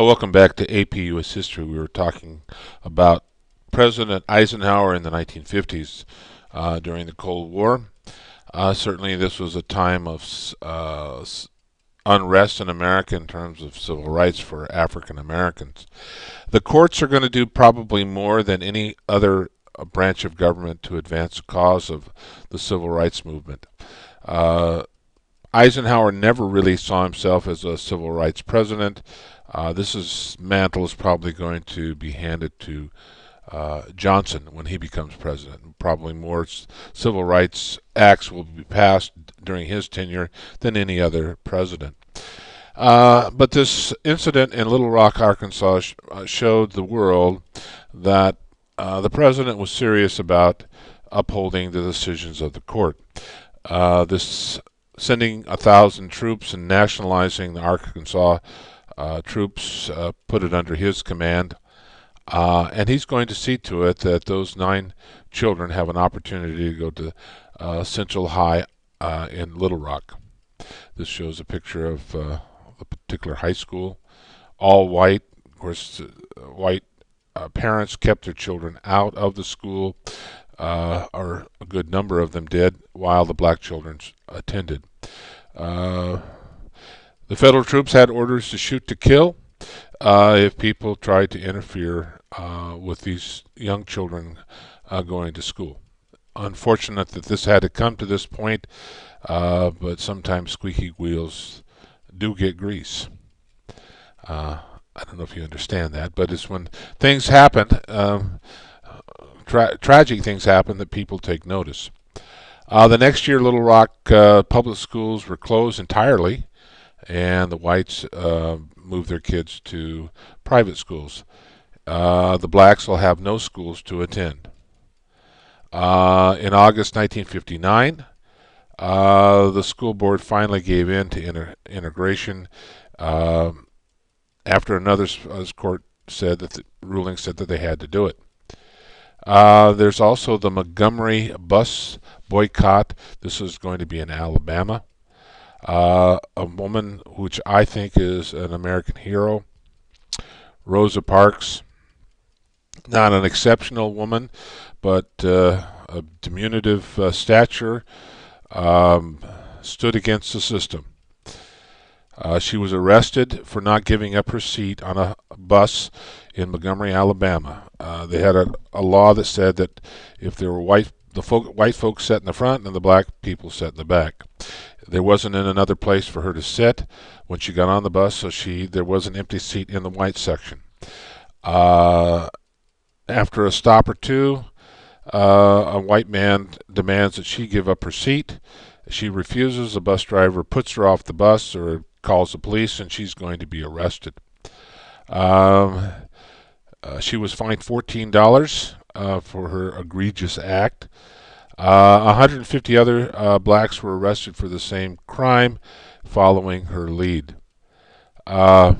Welcome back to AP U.S. History. We were talking about President Eisenhower in the 1950s during the Cold War. Certainly, this was a time of unrest in America in terms of civil rights for African Americans. The courts are going to do probably more than any other branch of government to advance the cause of the civil rights movement. Uh, Eisenhower never really saw himself as a civil rights president. This mantle is probably going to be handed to Johnson when he becomes president. Probably more civil rights acts will be passed during his tenure than any other president. But this incident in Little Rock, Arkansas, showed the world that the president was serious about upholding the decisions of the court. This sending 1,000 troops and nationalizing the Arkansas troops put it under his command. And he's going to see to it that those 9 children have an opportunity to go to Central High in Little Rock. This shows a picture of a particular high school, all white. Of course, white parents kept their children out of the school, or a good number of them did, while the black children attended. The federal troops had orders to shoot to kill if people tried to interfere with these young children going to school. Unfortunate that this had to come to this point, but sometimes squeaky wheels do get grease. I don't know if you understand that, but it's when things happen, tragic things happen, that people take notice. The next year, Little Rock public schools were closed entirely, and the whites moved their kids to private schools. The blacks will have no schools to attend. In August 1959, the school board finally gave in to integration after another court said that the ruling said that they had to do it. There's also the Montgomery bus boycott. This is going to be in Alabama. A woman which I think is an American hero, Rosa Parks. Not an exceptional woman, but a diminutive stature, stood against the system. She was arrested for not giving up her seat on a bus in Montgomery, Alabama. They had a law that said that if there were white folks sat in the front and the black people sat in the back. There wasn't another place for her to sit when she got on the bus, so there was an empty seat in the white section. After a stop or two, a white man demands that she give up her seat. She refuses. The bus driver puts her off the bus or calls the police, and she's going to be arrested. She was fined $14 for her egregious act. 150 other blacks were arrested for the same crime following her lead. It's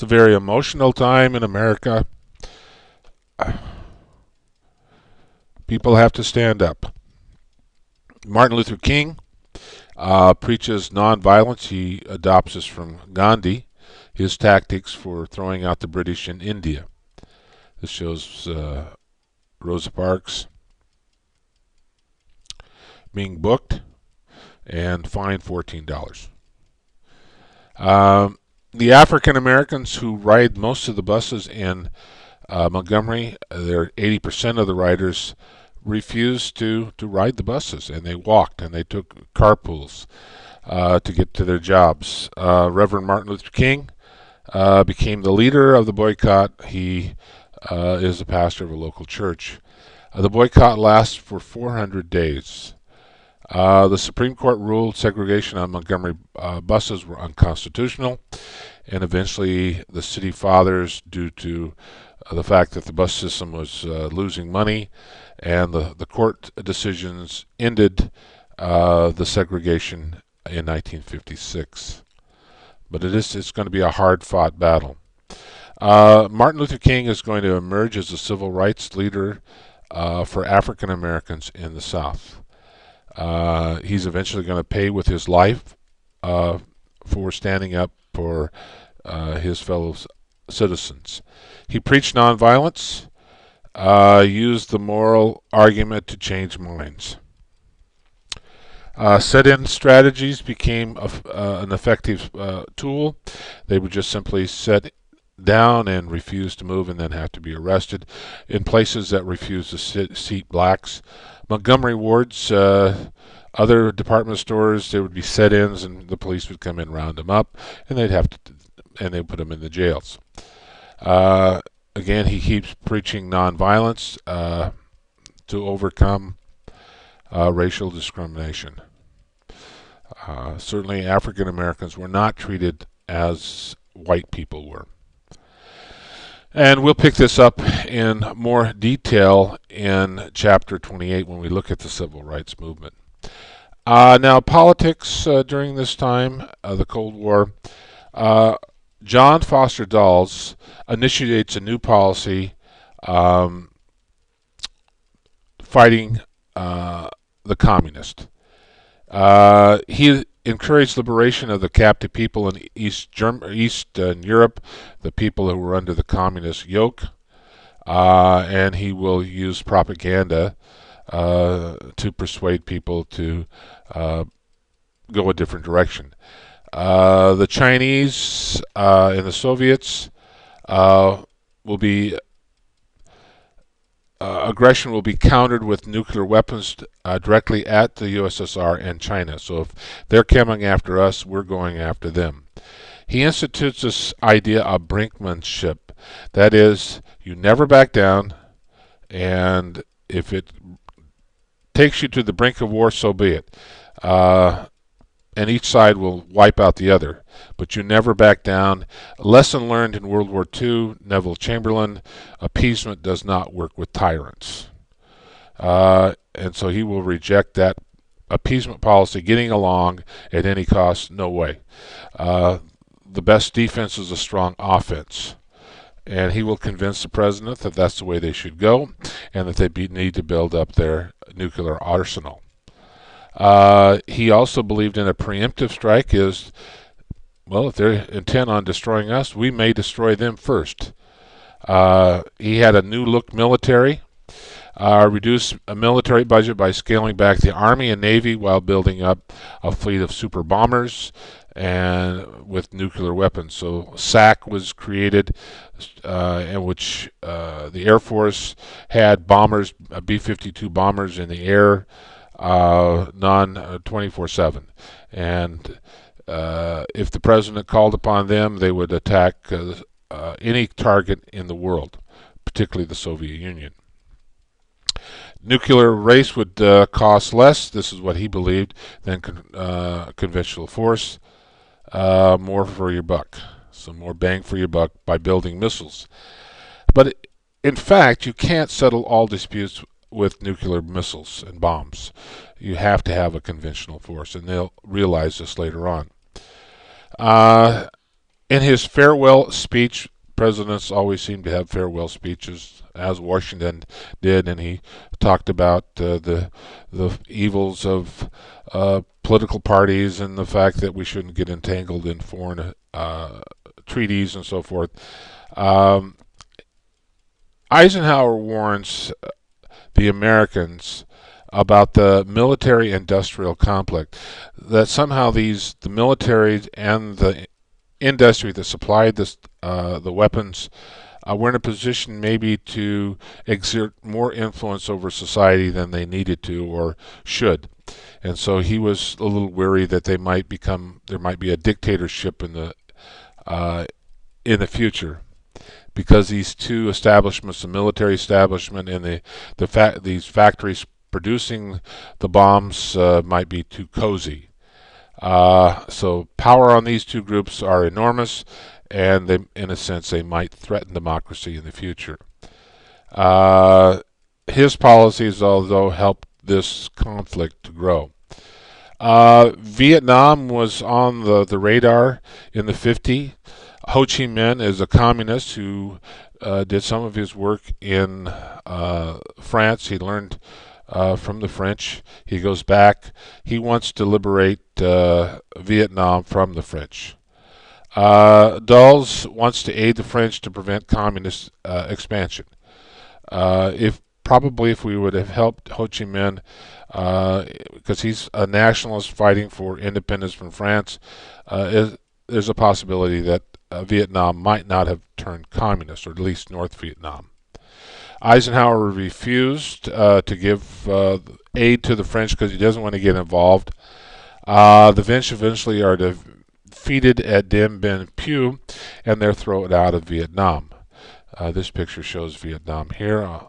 a very emotional time in America. People have to stand up. Martin Luther King preaches nonviolence. He adopts this from Gandhi, his tactics for throwing out the British in India. This shows Rosa Parks being booked and fined $14. The African Americans who ride most of the buses in Montgomery, they're 80% of the riders, refused to ride the buses, and they walked and they took carpools to get to their jobs. Reverend Martin Luther King became the leader of the boycott. He is the pastor of a local church. The boycott lasts for 400 days. The Supreme Court ruled segregation on Montgomery buses were unconstitutional, and eventually the city fathers, due to the fact that the bus system was losing money, and the court decisions ended the segregation in 1956. But it's going to be a hard-fought battle. Martin Luther King is going to emerge as a civil rights leader for African Americans in the South. He's eventually going to pay with his life for for standing up for his fellow citizens. He preached nonviolence, used the moral argument to change minds. Sit-in strategies became an effective tool. They would just simply sit down and refuse to move and then have to be arrested in places that refuse to seat blacks. Montgomery wards, other department stores, there would be sit-ins and the police would come in, round them up, and they'd put them in the jails. Again, he keeps preaching nonviolence to overcome racial discrimination. Certainly African Americans were not treated as white people were. And we'll pick this up in more detail in Chapter 28 when we look at the Civil Rights Movement. Now, politics during this time, the Cold War, John Foster Dulles initiates a new policy fighting the communists. He encouraged liberation of the captive people in Eastern Europe, the people who were under the communist yoke, and he will use propaganda to persuade people to go a different direction. The Chinese and the Soviets will be aggression will be countered with nuclear weapons directly at the USSR and China. So if they're coming after us, we're going after them. He institutes this idea of brinkmanship. That is, you never back down, and if it takes you to the brink of war, so be it. And each side will wipe out the other, but you never back down. A lesson learned in World War II, Neville Chamberlain, appeasement does not work with tyrants. And so he will reject that appeasement policy, getting along at any cost, no way. The best defense is a strong offense. And he will convince the president that that's the way they should go, and that they need to build up their nuclear arsenal. He also believed in a preemptive strike is, well, if they're intent on destroying us, we may destroy them first. He had a new look military, reduced a military budget by scaling back the Army and Navy while building up a fleet of super bombers and with nuclear weapons. So SAC was created, in which the Air Force had bombers, B-52 bombers in the air, 24/7, and if the president called upon them, they would attack any target in the world, particularly the Soviet Union. Nuclear race would cost less, this is what he believed, than conventional force. More for your buck, so more bang for your buck by building missiles. But in fact, you can't settle all disputes with nuclear missiles and bombs. You have to have a conventional force, and they'll realize this later on. In his farewell speech, presidents always seem to have farewell speeches, as Washington did, and he talked about the evils of political parties and the fact that we shouldn't get entangled in foreign treaties and so forth. Eisenhower warns the Americans about the military-industrial complex, that somehow the military and the industry that supplied the weapons were in a position maybe to exert more influence over society than they needed to or should. And so he was a little worried that there might be a dictatorship in the future, because these two establishments, the military establishment and these factories producing the bombs, might be too cozy. So power on these two groups are enormous, and they, in a sense, they might threaten democracy in the future. His policies, although, helped this conflict to grow. Vietnam was on the radar in the 50s. Ho Chi Minh is a communist who did some of his work in France. He learned from the French. He goes back. He wants to liberate Vietnam from the French. Dulles wants to aid the French to prevent communist expansion. If we would have helped Ho Chi Minh, because he's a nationalist fighting for independence from France, there's a possibility that Vietnam might not have turned communist, or at least North Vietnam. Eisenhower refused to give aid to the French because he doesn't want to get involved. The French eventually are defeated at Dien Bien Phu, and they're thrown out of Vietnam. This picture shows Vietnam here.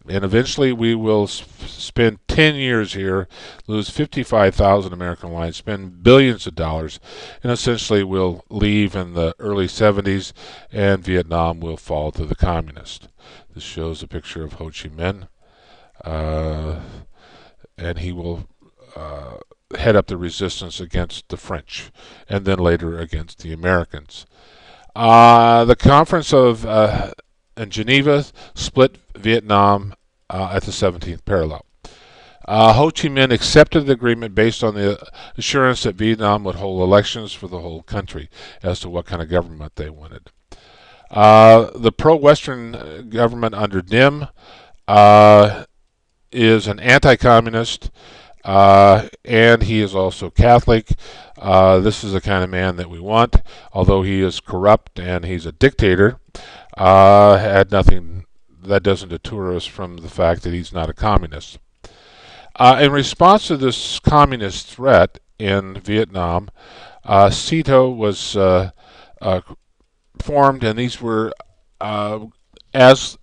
And eventually we will spend 10 years here, lose 55,000 American lives, spend billions of dollars, and essentially we'll leave in the early 70s, and Vietnam will fall to the communists. This shows a picture of Ho Chi Minh, and he will head up the resistance against the French, and then later against the Americans. The conference of in Geneva split Vietnam at the 17th parallel. Ho Chi Minh accepted the agreement based on the assurance that Vietnam would hold elections for the whole country as to what kind of government they wanted. The pro-Western government under Diem is an anti-communist, and he is also Catholic. This is the kind of man that we want, although he is corrupt and he's a dictator. Had nothing that doesn't deter us from the fact that he's not a communist. In response to this communist threat in Vietnam, CETO was formed, and these were as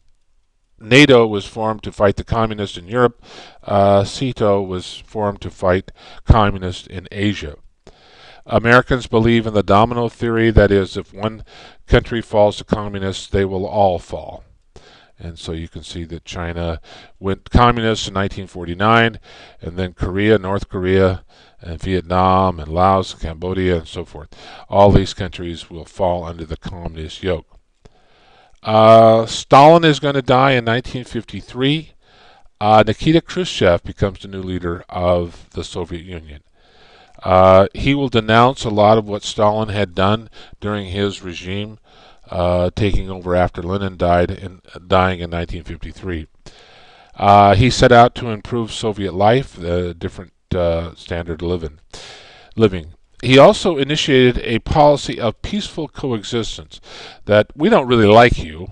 NATO was formed to fight the communists in Europe. CETO was formed to fight communists in Asia. Americans believe in the domino theory, that is, if one country falls to communists, they will all fall. And so you can see that China went communist in 1949, and then Korea, North Korea, and Vietnam, and Laos, Cambodia, and so forth. All these countries will fall under the communist yoke. Stalin is going to die in 1953. Nikita Khrushchev becomes the new leader of the Soviet Union. He will denounce a lot of what Stalin had done during his regime, taking over after Lenin dying in 1953. He set out to improve Soviet life, the different standard of living. He also initiated a policy of peaceful coexistence, that we don't really like you,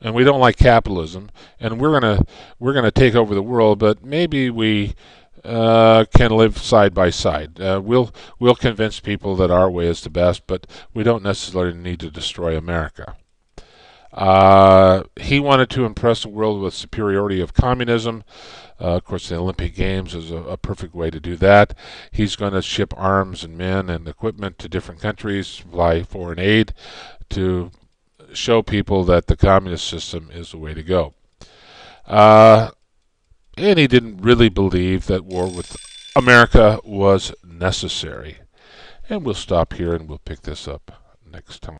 and we don't like capitalism, and we're gonna take over the world, but maybe we can live side by side. We'll convince people that our way is the best, but we don't necessarily need to destroy America. He wanted to impress the world with superiority of communism. Of course, the Olympic Games is a perfect way to do that. He's going to ship arms and men and equipment to different countries, supply foreign aid to show people that the communist system is the way to go. And he didn't really believe that war with America was necessary. And we'll stop here and we'll pick this up next time.